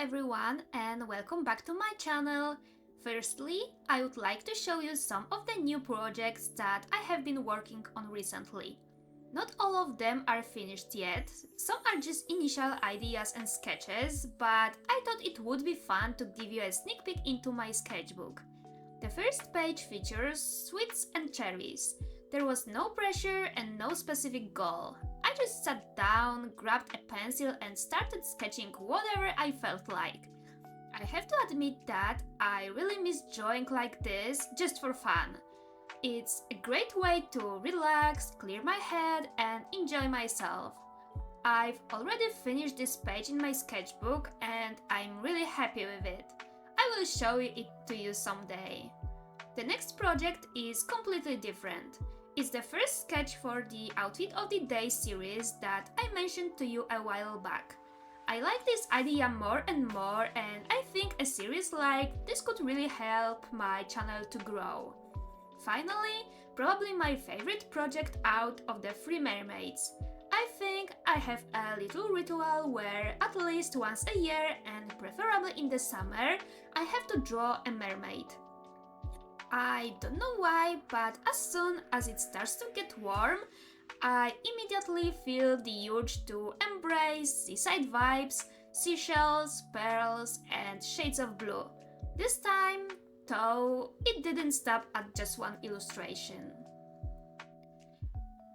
everyone and welcome back to my channel. Firstly, I would like to show you some of the new projects that I have been working on recently. Not all of them are finished yet, some are just initial ideas and sketches, but I thought it would be fun to give you a sneak peek into my sketchbook. The first page features sweets and cherries. There was no pressure and no specific goal. I just sat down, grabbed a pencil and started sketching whatever I felt like. I have to admit that I really miss drawing like this just for fun. It's a great way to relax, clear my head and enjoy myself. I've already finished this page in my sketchbook and I'm really happy with it. I will show it to you someday. The next project is completely different. It's the first sketch for the Outfit of the Day series that I mentioned to you a while back. I like this idea more and more and I think a series like this could really help my channel to grow. Finally, probably my favorite project out of the three mermaids. I think I have a little ritual where at least once a year and preferably in the summer, I have to draw a mermaid. I don't know why, but as soon as it starts to get warm, I immediately feel the urge to embrace seaside vibes, seashells, pearls, and shades of blue. This time, though, it didn't stop at just one illustration.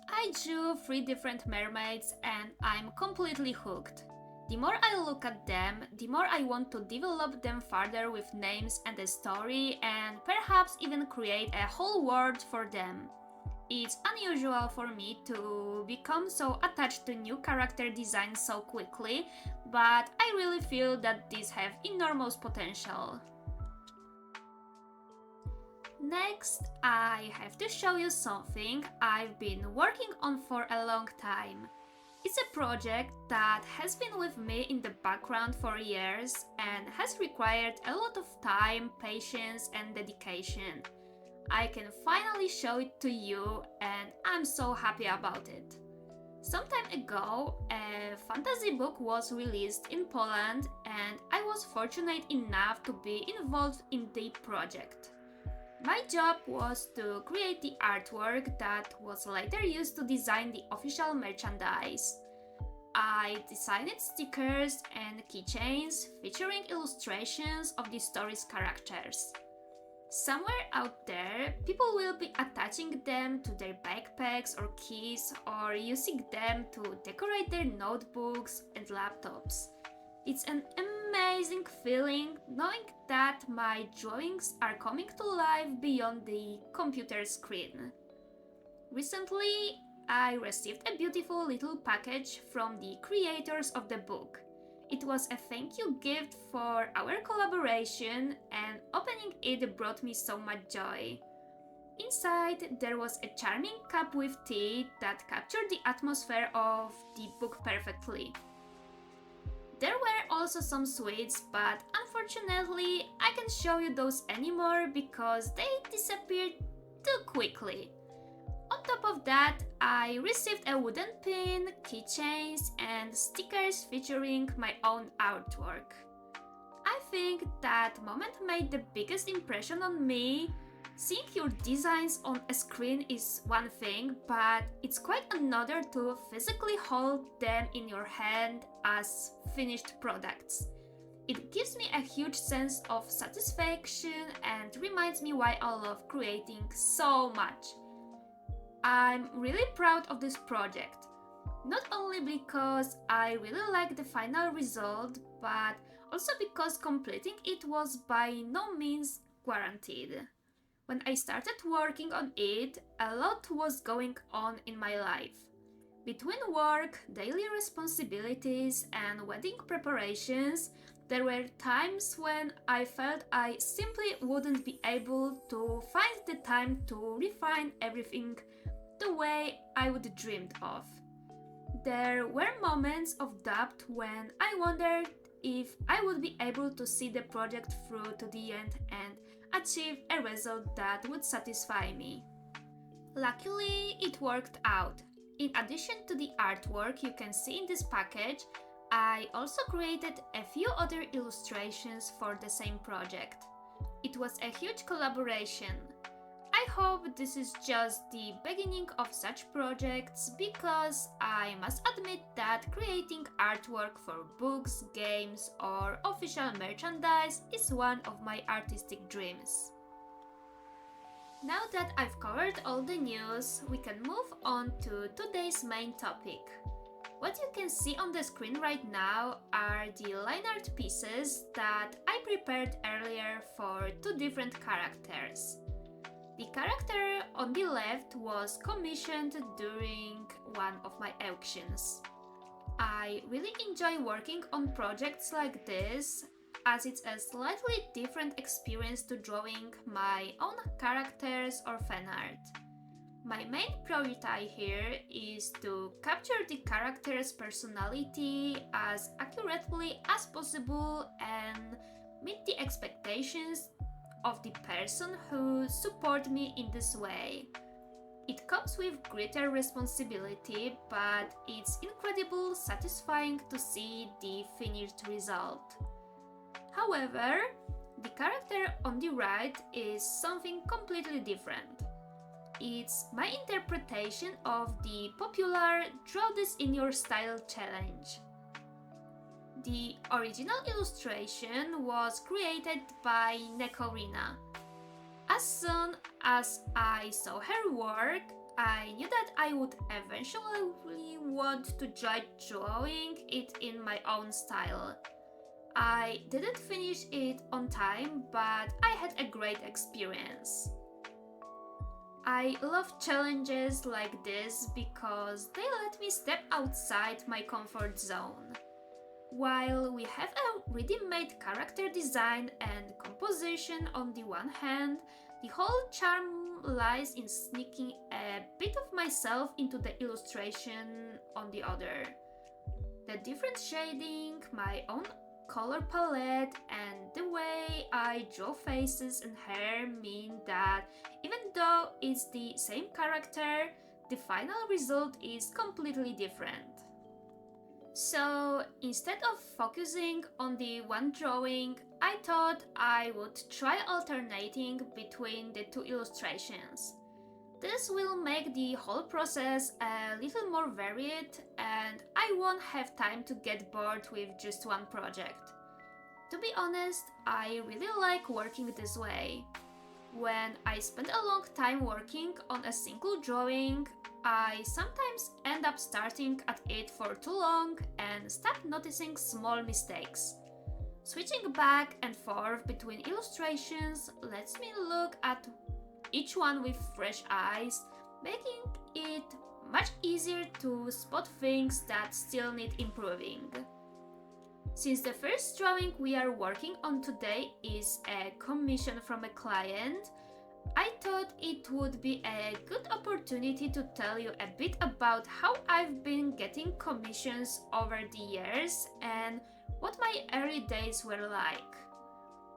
I drew 3 different mermaids and I'm completely hooked. The more I look at them, the more I want to develop them further with names and a story and perhaps even create a whole world for them. It's unusual for me to become so attached to new character designs so quickly, but I really feel that these have enormous potential. Next, I have to show you something I've been working on for a long time. It's a project that has been with me in the background for years and has required a lot of time, patience and dedication. I can finally show it to you and I'm so happy about it. Some time ago, a fantasy book was released in Poland and I was fortunate enough to be involved in the project. My job was to create the artwork that was later used to design the official merchandise. I designed stickers and keychains featuring illustrations of the story's characters. Somewhere out there, people will be attaching them to their backpacks or keys or using them to decorate their notebooks and laptops. It's an amazing feeling knowing that my drawings are coming to life beyond the computer screen. Recently, I received a beautiful little package from the creators of the book. It was a thank you gift for our collaboration and opening it brought me so much joy. Inside, there was a charming cup with tea that captured the atmosphere of the book perfectly. There were also some sweets, but unfortunately I can't show you those anymore because they disappeared too quickly. On top of that, I received a wooden pin, keychains and stickers featuring my own artwork. I think that moment made the biggest impression on me. Seeing your designs on a screen is one thing, but it's quite another to physically hold them in your hand as finished products. It gives me a huge sense of satisfaction and reminds me why I love creating so much. I'm really proud of this project, not only because I really like the final result, but also because completing it was by no means guaranteed. When I started working on it, a lot was going on in my life. Between work, daily responsibilities and wedding preparations, there were times when I felt I simply wouldn't be able to find the time to refine everything the way I would dreamed of. There were moments of doubt when I wondered if I would be able to see the project through to the end and achieve a result that would satisfy me. Luckily, it worked out. In addition to the artwork you can see in this package, I also created a few other illustrations for the same project. It was a huge collaboration. I hope this is just the beginning of such projects because I must admit that creating artwork for books, games, or official merchandise is one of my artistic dreams. Now that I've covered all the news, we can move on to today's main topic. What you can see on the screen right now are the line art pieces that I prepared earlier for two different characters. The character on the left was commissioned during one of my auctions. I really enjoy working on projects like this, as it's a slightly different experience to drawing my own characters or fan art. My main priority here is to capture the character's personality as accurately as possible and meet the expectations of the person who support me in this way. It comes with greater responsibility, but it's incredibly satisfying to see the finished result. However, the character on the right is something completely different. It's my interpretation of the popular Draw This in Your Style challenge. The original illustration was created by Nekorina. As soon as I saw her work, I knew that I would eventually want to try drawing it in my own style. I didn't finish it on time, but I had a great experience. I love challenges like this because they let me step outside my comfort zone. While we have a ready-made character design and composition on the one hand, the whole charm lies in sneaking a bit of myself into the illustration on the other. The different shading, my own color palette, and the way I draw faces and hair mean that even though it's the same character, the final result is completely different. So instead of focusing on the one drawing, I thought I would try alternating between the two illustrations. This will make the whole process a little more varied and I won't have time to get bored with just one project. To be honest, I really like working this way. When I spend a long time working on a single drawing, I sometimes end up starting at it for too long and start noticing small mistakes. Switching back and forth between illustrations lets me look at each one with fresh eyes, making it much easier to spot things that still need improving. Since the first drawing we are working on today is a commission from a client, I thought it would be a good opportunity to tell you a bit about how I've been getting commissions over the years and what my early days were like.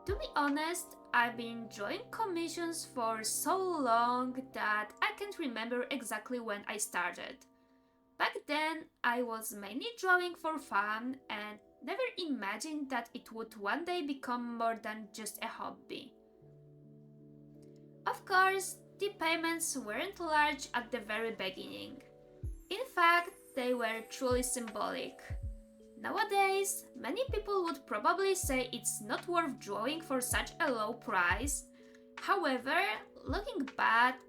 To be honest, I've been drawing commissions for so long that I can't remember exactly when I started. Back then, I was mainly drawing for fun and never imagined that it would one day become more than just a hobby. Of course, the payments weren't large at the very beginning. In fact, they were truly symbolic. Nowadays, many people would probably say it's not worth drawing for such a low price. However, looking back,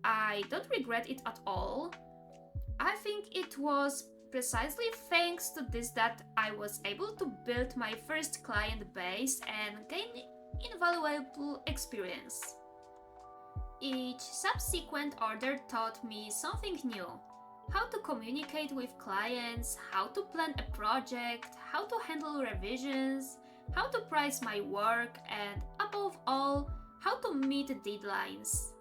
I don't regret it at all. I think it was precisely thanks to this that I was able to build my first client base and gain invaluable experience. Each subsequent order taught me something new. How to communicate with clients, how to plan a project, how to handle revisions, how to price my work, and above all, how to meet deadlines.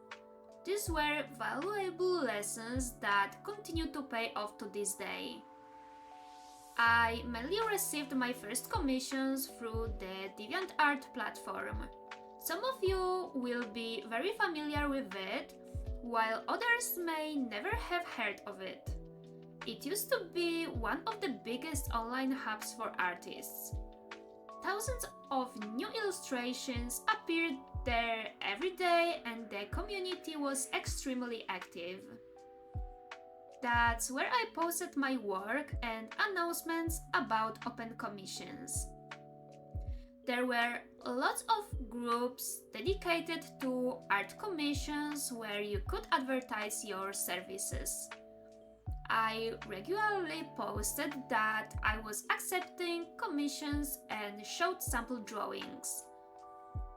These were valuable lessons that continue to pay off to this day. I mainly received my first commissions through the DeviantArt platform. Some of you will be very familiar with it, while others may never have heard of it. It used to be one of the biggest online hubs for artists. Thousands of new illustrations appeared there every day and the community was extremely active. That's where I posted my work and announcements about open commissions. There were lots of groups dedicated to art commissions where you could advertise your services. I regularly posted that I was accepting commissions and showed sample drawings.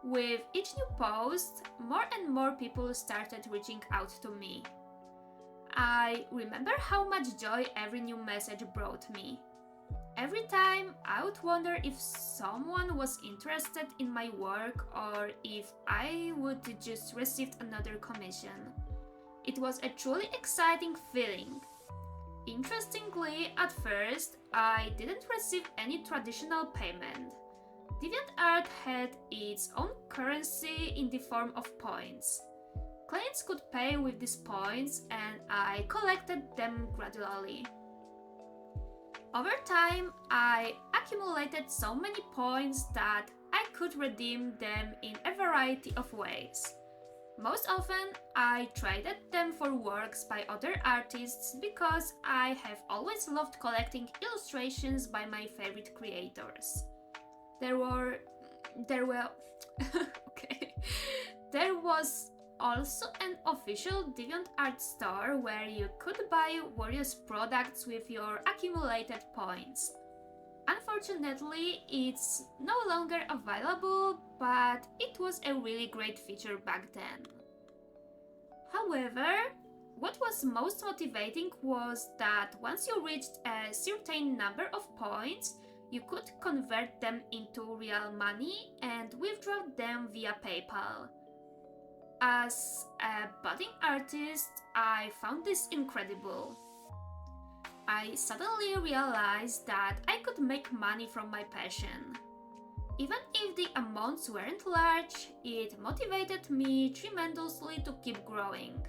With each new post, more and more people started reaching out to me. I remember how much joy every new message brought me. Every time I would wonder if someone was interested in my work or if I would just receive another commission. It was a truly exciting feeling. Interestingly, at first, I didn't receive any traditional payment. DeviantArt had its own currency in the form of points. Clients could pay with these points and I collected them gradually. Over time, I accumulated so many points that I could redeem them in a variety of ways. Most often, I traded them for works by other artists because I have always loved collecting illustrations by my favorite creators. There was also an official DeviantArt store where you could buy various products with your accumulated points. Unfortunately, it's no longer available, but it was a really great feature back then. However, what was most motivating was that once you reached a certain number of points, you could convert them into real money and withdraw them via PayPal. As a budding artist, I found this incredible. I suddenly realized that I could make money from my passion. Even if the amounts weren't large, it motivated me tremendously to keep growing.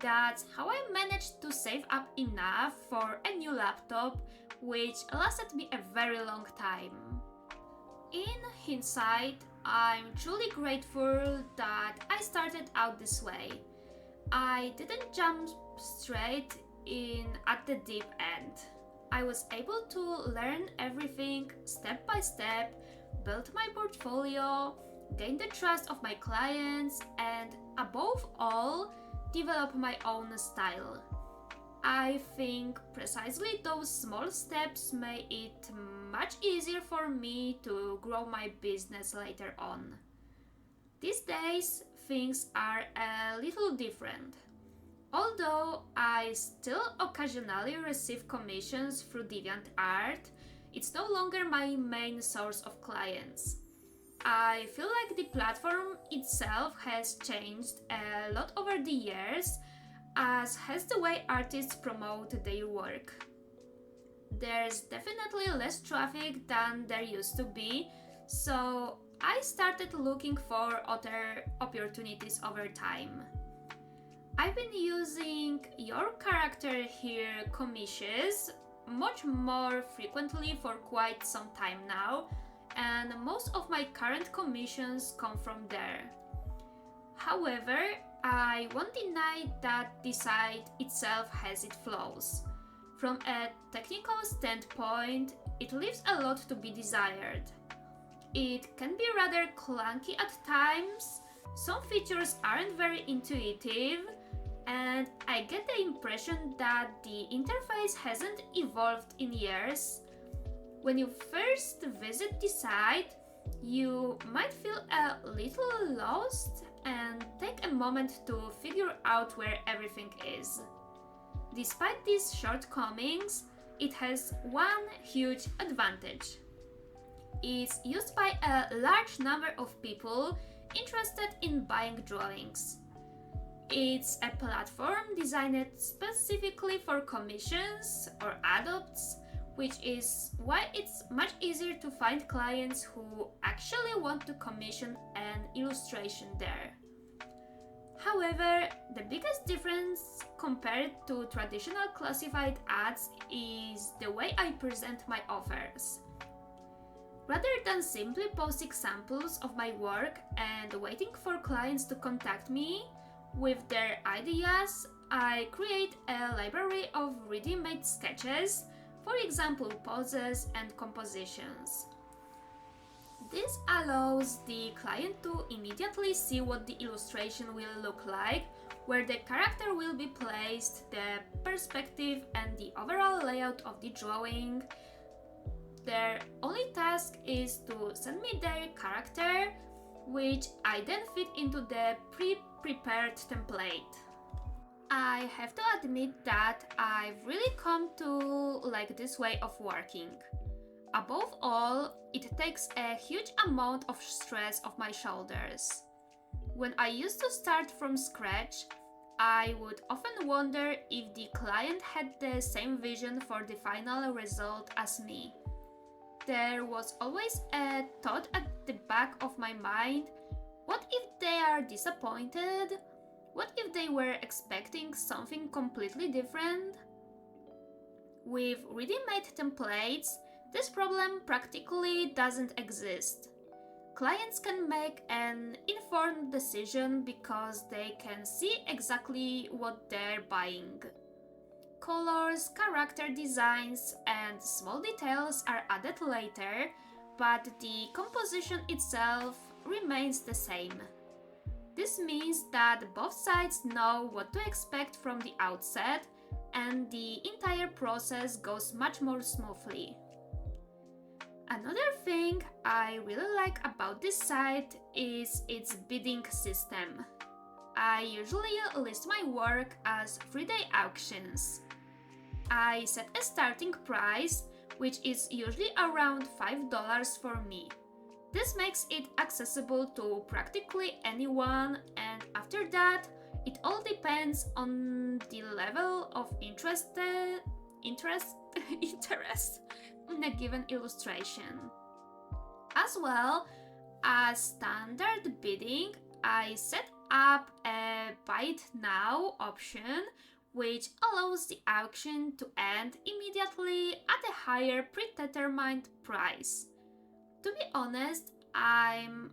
That's how I managed to save up enough for a new laptop, which lasted me a very long time. In hindsight, I'm truly grateful that I started out this way. I didn't jump straight in at the deep end. I was able to learn everything step by step, build my portfolio, gain the trust of my clients, and above all, develop my own style. I think precisely those small steps made it much easier for me to grow my business later on. These days, things are a little different. Although I still occasionally receive commissions through DeviantArt, it's no longer my main source of clients. I feel like the platform itself has changed a lot over the years, as has the way artists promote their work. There's definitely less traffic than there used to be, so I started looking for other opportunities over time. I've been using your character here commissions much more frequently for quite some time now, and most of my current commissions come from there. However, I won't deny that the site itself has its flaws. From a technical standpoint, it leaves a lot to be desired. It can be rather clunky at times, some features aren't very intuitive, and I get the impression that the interface hasn't evolved in years. When you first visit the site, you might feel a little lost and take a moment to figure out where everything is. Despite these shortcomings, it has one huge advantage. It's used by a large number of people interested in buying drawings. It's a platform designed specifically for commissions or adopts, which is why it's much easier to find clients who actually want to commission an illustration there. However, the biggest difference compared to traditional classified ads is the way I present my offers. Rather than simply posting samples of my work and waiting for clients to contact me with their ideas, I create a library of ready-made sketches, for example poses and compositions. This allows the client to immediately see what the illustration will look like, where the character will be placed, the perspective and the overall layout of the drawing. Their only task is to send me their character, which I then fit into the pre-prepared template. I have to admit that I've really come to like this way of working. Above all, it takes a huge amount of stress off my shoulders. When I used to start from scratch, I would often wonder if the client had the same vision for the final result as me. There was always a thought at the back of my mind: what if they are disappointed? What if they were expecting something completely different? With ready-made templates, this problem practically doesn't exist. Clients can make an informed decision because they can see exactly what they're buying. Colors, character designs, and small details are added later, but the composition itself remains the same. This means that both sides know what to expect from the outset, and the entire process goes much more smoothly. Another thing I really like about this site is its bidding system. I usually list my work as 3-day auctions. I set a starting price, which is usually around $5 for me. This makes it accessible to practically anyone, and after that, it all depends on the level of interest in a given illustration. As well as standard bidding, I set up a Buy It Now option, which allows the auction to end immediately at a higher predetermined price. To be honest, I'm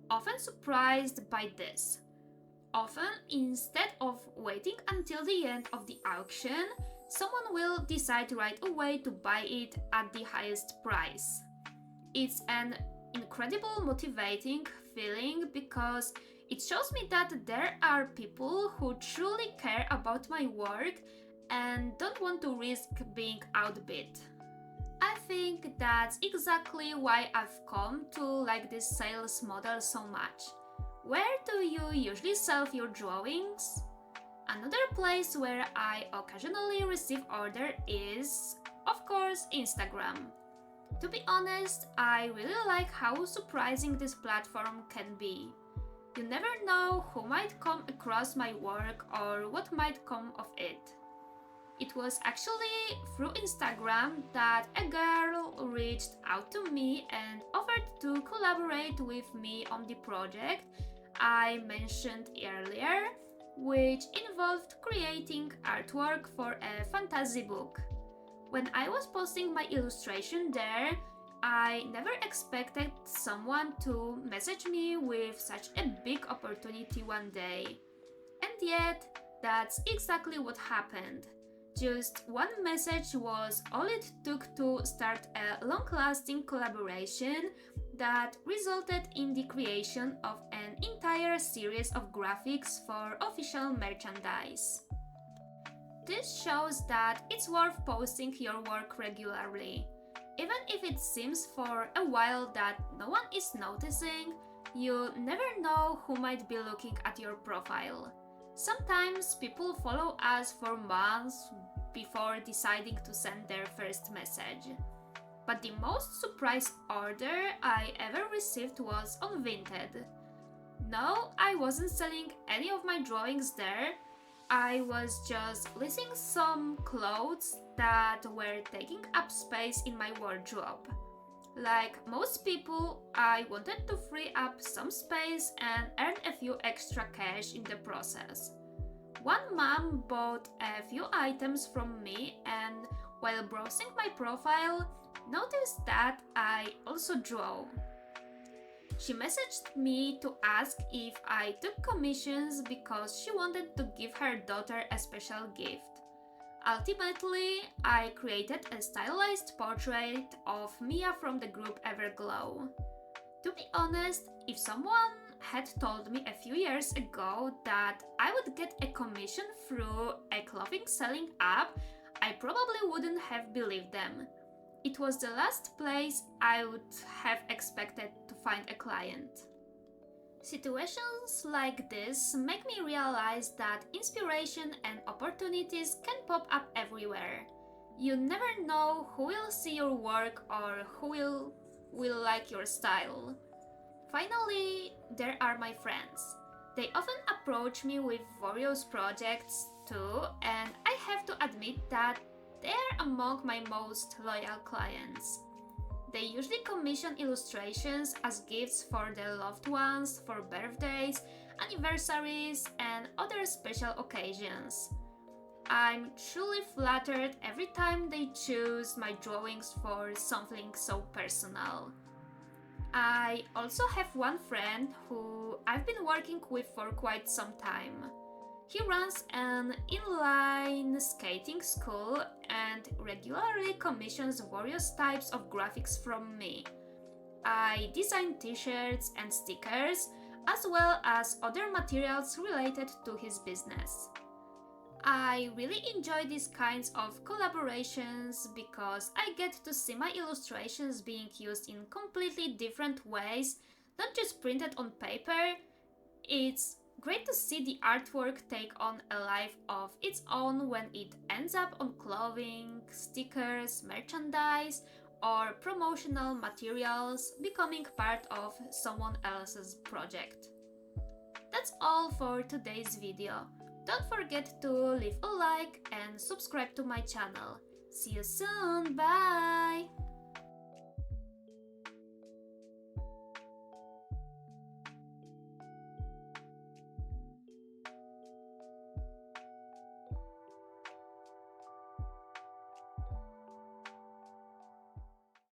often surprised by this. Often, instead of waiting until the end of the auction, someone will decide right away to buy it at the highest price. It's an incredible motivating feeling because it shows me that there are people who truly care about my work and don't want to risk being outbid. I think that's exactly why I've come to like this sales model so much. Where do you usually sell your drawings? Another place where I occasionally receive orders is, of course, Instagram. To be honest, I really like how surprising this platform can be. You never know who might come across my work or what might come of it. It was actually through Instagram that a girl reached out to me and offered to collaborate with me on the project I mentioned earlier, which involved creating artwork for a fantasy book. When I was posting my illustration there, I never expected someone to message me with such a big opportunity one day. And yet, that's exactly what happened. Just one message was all it took to start a long-lasting collaboration that resulted in the creation of an entire series of graphics for official merchandise. This shows that it's worth posting your work regularly. Even if it seems for a while that no one is noticing, you never know who might be looking at your profile. Sometimes people follow us for months before deciding to send their first message. But the most surprise order I ever received was on Vinted. No, I wasn't selling any of my drawings there. I was just listing some clothes that were taking up space in my wardrobe. Like most people, I wanted to free up some space and earn a few extra cash in the process. One mom bought a few items from me and while browsing my profile, noticed that I also draw. She messaged me to ask if I took commissions because she wanted to give her daughter a special gift. Ultimately, I created a stylized portrait of Mia from the group Everglow. To be honest, if someone had told me a few years ago that I would get a commission through a clothing selling app, I probably wouldn't have believed them. It was the last place I would have expected to find a client. Situations like this make me realize that inspiration and opportunities can pop up everywhere. You never know who will see your work or who will like your style. Finally, there are my friends. They often approach me with various projects too, and I have to admit that they are among my most loyal clients. They usually commission illustrations as gifts for their loved ones for birthdays, anniversaries, and other special occasions. I'm truly flattered every time they choose my drawings for something so personal. I also have one friend who I've been working with for quite some time. He runs an inline skating school and regularly commissions various types of graphics from me. I design t-shirts and stickers, as well as other materials related to his business. I really enjoy these kinds of collaborations because I get to see my illustrations being used in completely different ways, not just printed on paper. It's great to see the artwork take on a life of its own when it ends up on clothing, stickers, merchandise, or promotional materials, becoming part of someone else's project. That's all for today's video. Don't forget to leave a like and subscribe to my channel. See you soon, bye!